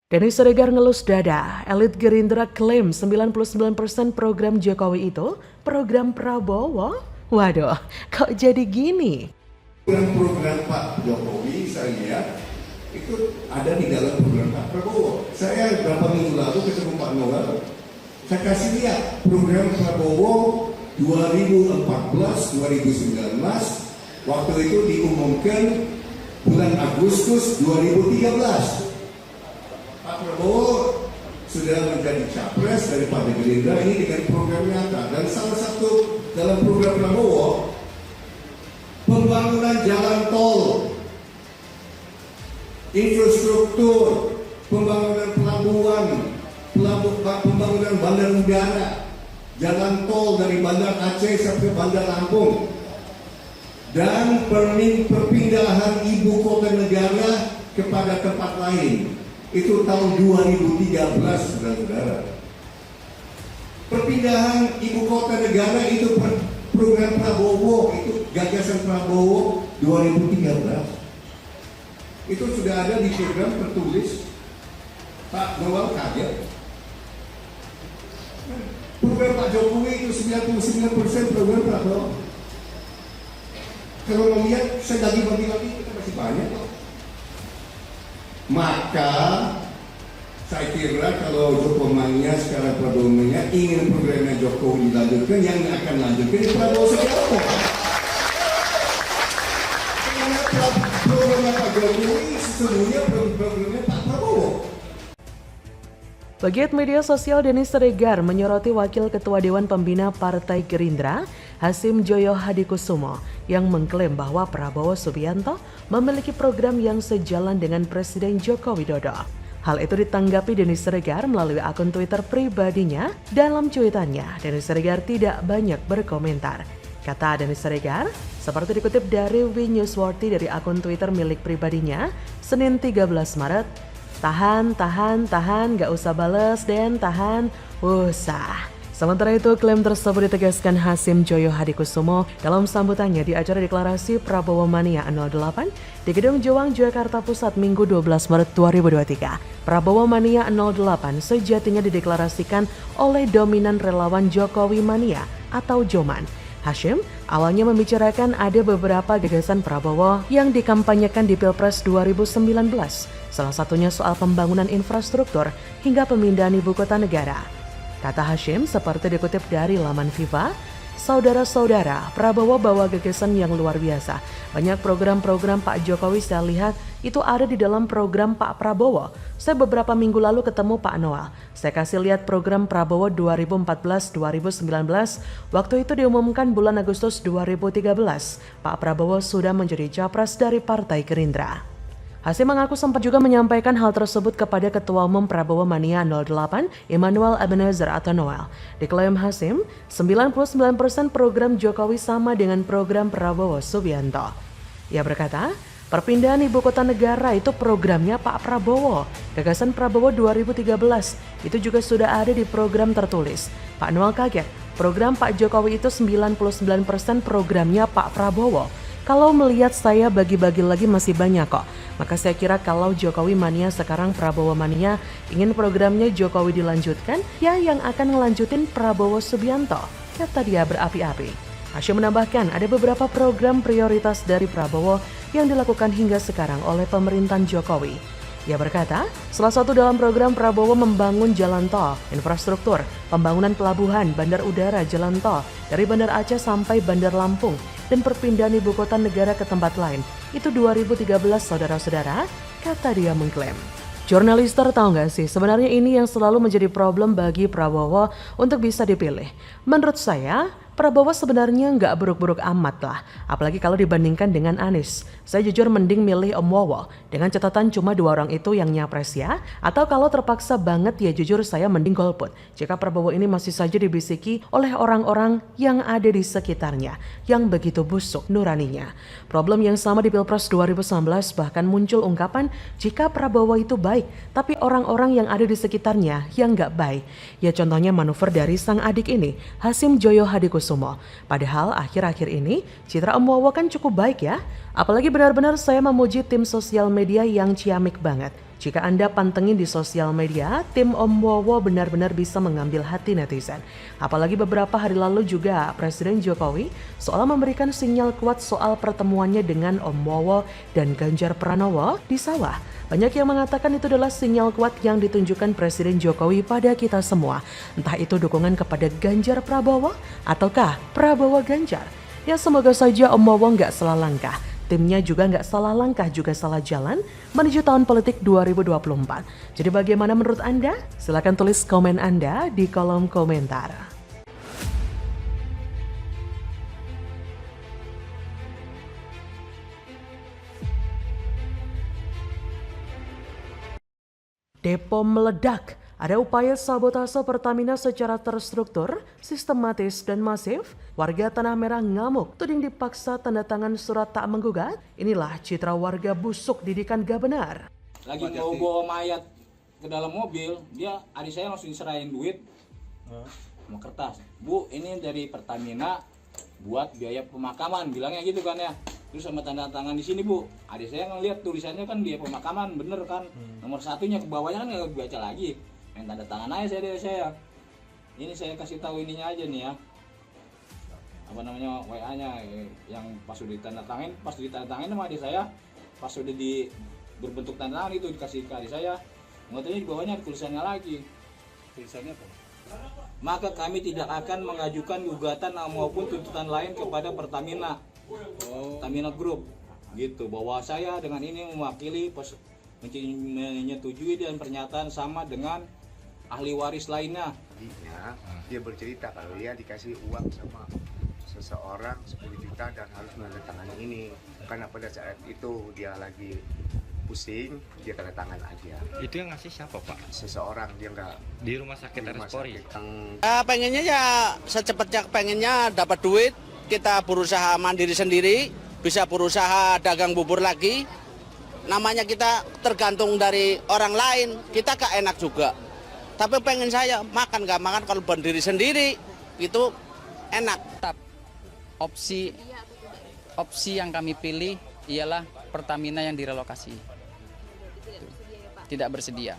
Denny Siregar ngelus dada, elit Gerindra klaim 99% program Jokowi itu program Prabowo. Waduh, kok jadi gini? Program Pak Jokowi saya lihat itu ada di dalam program Pak Prabowo. Saya beberapa minggu lalu ketemu Pak Noel, saya kasih lihat program Prabowo 2014-2019, waktu itu diumumkan bulan Agustus 2013. Pak Prabowo sudah menjadi capres daripada Gerindra ini dengan program nyata, dan salah satu dalam program Prabowo pembangunan jalan tol, infrastruktur, pembangunan pelabuhan, pembangunan bandar udara, jalan tol dari Bandar Aceh sampai Bandar Lampung, dan perpindahan ibu kota negara kepada tempat lain. Itu tahun 2013, saudara-saudara. Perpindahan ibu kota negara itu program Prabowo, itu gagasan Prabowo 2013. Itu sudah ada di program tertulis. Pak Noel kaget. Program Pak Jokowi itu 99% program Prabowo. Kalau melihat saya bagi-bagi kita masih banyak kok. Maka saya kira kalau Jokowi sekarang Prabowo ingin programnya Jokowi dilanjutkan, yang akan lanjutkan di Prabowo Subianto. Karena programnya Pak Jokowi sesungguhnya programnya Pak Prabowo. Pegiat media sosial Denny Siregar menyoroti Wakil Ketua Dewan Pembina Partai Gerindra, Hasim Joyo Hadikusumo, yang mengklaim bahwa Prabowo Subianto memiliki program yang sejalan dengan Presiden Joko Widodo. Hal itu ditanggapi Denny Siregar melalui akun Twitter pribadinya. Dalam cuitannya, Denny Siregar tidak banyak berkomentar. Kata Denny Siregar, seperti dikutip dari WeNewsWorthy dari akun Twitter milik pribadinya, Senin 13 Maret, tahan, gak usah bales, dan tahan, usah. Sementara itu, klaim tersebut ditegaskan Hasim Joyo Hadikusumo dalam sambutannya di acara deklarasi Prabowo Mania 08 di Gedung Juang, Jakarta Pusat, Minggu 12 Maret 2023. Prabowo Mania 08 sejatinya dideklarasikan oleh dominan relawan Jokowi Mania atau Joman. Hashim awalnya membicarakan ada beberapa gagasan Prabowo yang dikampanyekan di Pilpres 2019. Salah satunya soal pembangunan infrastruktur hingga pemindahan ibu kota negara. Kata Hashim seperti dikutip dari laman Viva, saudara-saudara, Prabowo bawa gagasan yang luar biasa. Banyak program-program Pak Jokowi saya lihat itu ada di dalam program Pak Prabowo. Saya beberapa minggu lalu ketemu Pak Noel. Saya kasih lihat program Prabowo 2014-2019. Waktu itu diumumkan bulan Agustus 2013. Pak Prabowo sudah menjadi capres dari Partai Gerindra. Hasim mengaku sempat juga menyampaikan hal tersebut kepada Ketua Umum Prabowo Mania 08, Immanuel Ebenezer atau Noel. Diklaim Hasim, 99% program Jokowi sama dengan program Prabowo Subianto. Ia berkata, perpindahan ibu kota negara itu programnya Pak Prabowo. Gagasan Prabowo 2013 itu juga sudah ada di program tertulis. Pak Noel kaget, program Pak Jokowi itu 99% programnya Pak Prabowo. Kalau melihat saya bagi-bagi lagi masih banyak kok. Maka saya kira kalau Jokowi Mania sekarang Prabowo Mania ingin programnya Jokowi dilanjutkan, ya yang akan ngelanjutin Prabowo Subianto. Kata dia berapi-api. Hashim menambahkan ada beberapa program prioritas dari Prabowo yang dilakukan hingga sekarang oleh pemerintahan Jokowi. Ia berkata, salah satu dalam program Prabowo membangun jalan tol, infrastruktur, pembangunan pelabuhan, bandar udara, jalan tol, dari Bandar Aceh sampai Bandar Lampung, dan perpindahan ibu kota negara ke tempat lain. Itu 2013 saudara-saudara, kata dia mengklaim. Jurnalis tahu nggak sih, sebenarnya ini yang selalu menjadi problem bagi Prabowo untuk bisa dipilih. Menurut saya, Prabowo sebenarnya nggak buruk-buruk amat lah, apalagi kalau dibandingkan dengan Anies. Saya jujur mending milih Om Wowo, dengan catatan cuma 2 orang itu yang nyapres ya, atau kalau terpaksa banget ya jujur saya mending golput, jika Prabowo ini masih saja dibisiki oleh orang-orang yang ada di sekitarnya, yang begitu busuk nuraninya. Problem yang sama di Pilpres 2019 bahkan muncul ungkapan jika Prabowo itu baik, tapi orang-orang yang ada di sekitarnya yang nggak baik. Ya contohnya manuver dari sang adik ini, Hasim Joyo Hadikusumo. Padahal akhir-akhir ini citra Om Wowo kan cukup baik ya. Apalagi benar-benar saya memuji tim sosial media yang ciamik banget. Jika Anda pantengin di sosial media, tim Om Wowo benar-benar bisa mengambil hati netizen. Apalagi beberapa hari lalu juga Presiden Jokowi seolah memberikan sinyal kuat soal pertemuannya dengan Om Wowo dan Ganjar Pranowo di sawah. Banyak yang mengatakan itu adalah sinyal kuat yang ditunjukkan Presiden Jokowi pada kita semua. Entah itu dukungan kepada Ganjar Prabowo ataukah Prabowo Ganjar. Ya semoga saja Om Wowo nggak salah langkah. Timnya juga nggak salah langkah, juga salah jalan menuju tahun politik 2024. Jadi bagaimana menurut Anda? Silakan tulis komen Anda di kolom komentar. Depo meledak. Ada upaya sabotase Pertamina secara terstruktur, sistematis, dan masif. Warga Tanah Merah ngamuk, tuding dipaksa tanda tangan surat tak menggugat. Inilah citra warga busuk didikan gak benar. Lagi mau bawa mayat ke dalam mobil, adik saya langsung diserahin duit sama kertas. Bu, ini dari Pertamina buat biaya pemakaman, bilangnya gitu kan ya. Terus sama tanda tangan di sini Bu. Adik saya ngeliat tulisannya kan biaya pemakaman, bener kan. Nomor satunya ke bawahnya kan nggak baca lagi. Yang tanda tangan aja saya. Ini saya kasih tahu ininya aja nih ya. Apa namanya WA-nya yang pas udah ditandatangin, sama adik saya, pas udah berbentuk tanda tangan itu dikasih ke adik saya. Ngotonya di bawahnya ada tulisannya lagi. Tulisannya apa? Maka kami tidak akan mengajukan gugatan maupun tuntutan lain kepada Pertamina. Pertamina Group. Gitu, bahwa saya dengan ini mewakili menyetujui dan pernyataan sama dengan ahli waris lainnya. Dia bercerita kalau dia dikasih uang sama seseorang 10 juta dan harus menandatangani ini. Karena pada saat itu dia lagi pusing, dia tanda tangan aja. Itu yang ngasih siapa Pak? Seseorang, dia nggak Di rumah sakit RS-Polri? Pengennya ya secepatnya pengennya dapat duit, kita berusaha mandiri sendiri, bisa berusaha dagang bubur lagi. Namanya kita tergantung dari orang lain, kita gak enak juga. Tapi pengen saya makan gak makan kalau berdiri sendiri itu enak. Tetap opsi yang kami pilih ialah Pertamina yang direlokasi. Tidak bersedia.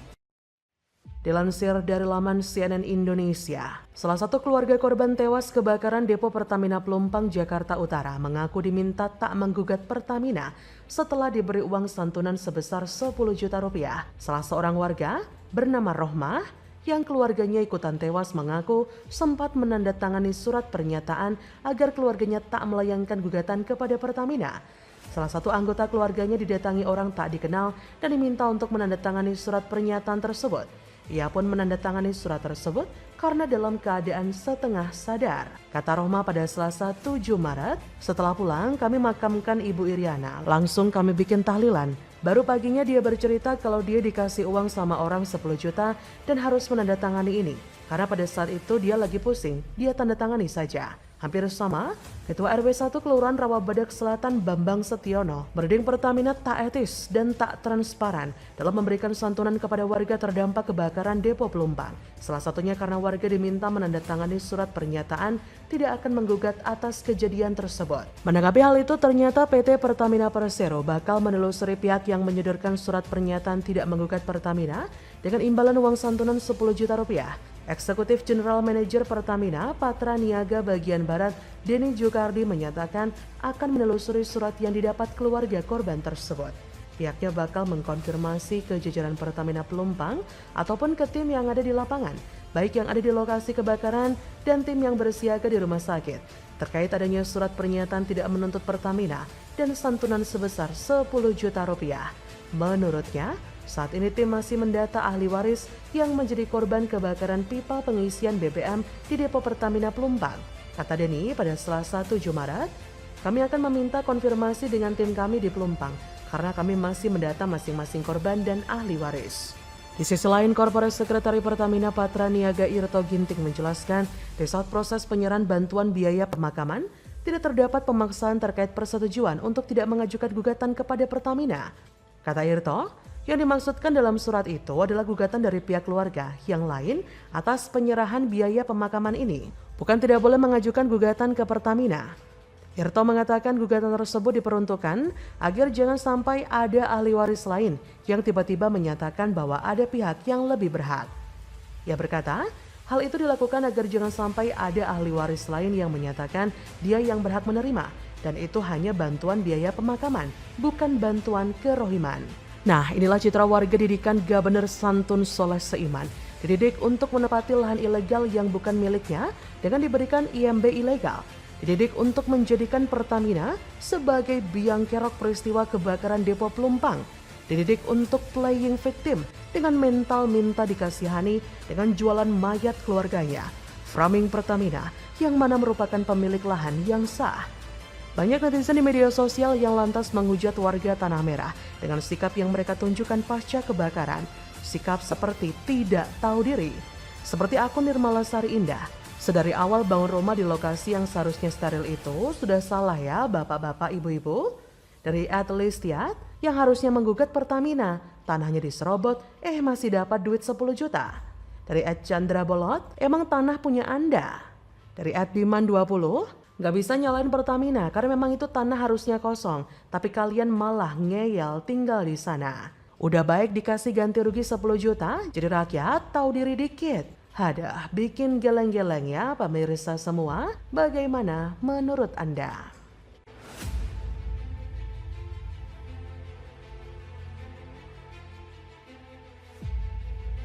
Dilansir dari laman CNN Indonesia, salah satu keluarga korban tewas kebakaran depo Pertamina Pelumpang, Jakarta Utara mengaku diminta tak menggugat Pertamina setelah diberi uang santunan sebesar 10 juta rupiah. Salah seorang warga bernama Rohmah yang keluarganya ikutan tewas mengaku sempat menandatangani surat pernyataan agar keluarganya tak melayangkan gugatan kepada Pertamina. Salah satu anggota keluarganya didatangi orang tak dikenal dan diminta untuk menandatangani surat pernyataan tersebut. Ia pun menandatangani surat tersebut karena dalam keadaan setengah sadar. Kata Rohma pada Selasa 7 Maret, setelah pulang kami makamkan Ibu Iriana. Langsung kami bikin tahlilan. Baru paginya dia bercerita kalau dia dikasih uang sama orang 10 juta dan harus menandatangani ini. Karena pada saat itu dia lagi pusing, dia tandatangani saja. Hampir sama, Ketua RW 1 Kelurahan Rawabadak Selatan Bambang Setiono menuding Pertamina tak etis dan tak transparan dalam memberikan santunan kepada warga terdampak kebakaran depo Pelumpang. Salah satunya karena warga diminta menandatangani surat pernyataan tidak akan menggugat atas kejadian tersebut. Menanggapi hal itu, ternyata PT Pertamina Persero bakal menelusuri pihak yang menyodorkan surat pernyataan tidak menggugat Pertamina dengan imbalan uang santunan 10 juta rupiah. Eksekutif General Manager Pertamina Patra Niaga Bagian Barat Denny Jokardi menyatakan akan menelusuri surat yang didapat keluarga korban tersebut. Pihaknya bakal mengkonfirmasi ke jajaran Pertamina Pelumpang ataupun ke tim yang ada di lapangan, baik yang ada di lokasi kebakaran dan tim yang bersiaga di rumah sakit, terkait adanya surat pernyataan tidak menuntut Pertamina dan santunan sebesar 10 juta rupiah. Menurutnya, saat ini tim masih mendata ahli waris yang menjadi korban kebakaran pipa pengisian BBM di depo Pertamina Pelumpang. Kata Denny pada Selasa 7 Maret, kami akan meminta konfirmasi dengan tim kami di Pelumpang karena kami masih mendata masing-masing korban dan ahli waris. Di sisi lain, Korporat Sekretari Pertamina Patra Niaga Irto Ginting menjelaskan, di saat proses penyerahan bantuan biaya pemakaman, tidak terdapat pemaksaan terkait persetujuan untuk tidak mengajukan gugatan kepada Pertamina. Kata Irto, yang dimaksudkan dalam surat itu adalah gugatan dari pihak keluarga yang lain atas penyerahan biaya pemakaman ini. Bukan tidak boleh mengajukan gugatan ke Pertamina. Irto mengatakan gugatan tersebut diperuntukkan agar jangan sampai ada ahli waris lain yang tiba-tiba menyatakan bahwa ada pihak yang lebih berhak. Ia berkata, hal itu dilakukan agar jangan sampai ada ahli waris lain yang menyatakan dia yang berhak menerima, dan itu hanya bantuan biaya pemakaman, bukan bantuan kerohiman. Nah, inilah citra warga didikan Gubernur Santun Soleh Seiman, dididik untuk menepati lahan ilegal yang bukan miliknya dengan diberikan IMB ilegal. Dididik untuk menjadikan Pertamina sebagai biang kerok peristiwa kebakaran Depo Pelumpang. Dididik untuk playing victim dengan mental minta dikasihani dengan jualan mayat keluarganya. Framing Pertamina yang mana merupakan pemilik lahan yang sah. Banyak netizen di media sosial yang lantas menghujat warga Tanah Merah dengan sikap yang mereka tunjukkan pasca kebakaran. Sikap seperti tidak tahu diri. Seperti akun Nirmalasari Indah. Sedari awal bangun rumah di lokasi yang seharusnya steril itu sudah salah ya bapak-bapak ibu-ibu. Dari @listiat yang harusnya menggugat Pertamina, tanahnya diserobot, masih dapat duit 10 juta. Dari @Chandra Bolot, emang tanah punya Anda. Dari @Biman20, gak bisa nyalain Pertamina karena memang itu tanah harusnya kosong, tapi kalian malah ngeyel tinggal di sana. Udah baik dikasih ganti rugi 10 juta, jadi rakyat tahu diri dikit. Hadah, bikin geleng-geleng ya pemirsa semua. Bagaimana menurut Anda?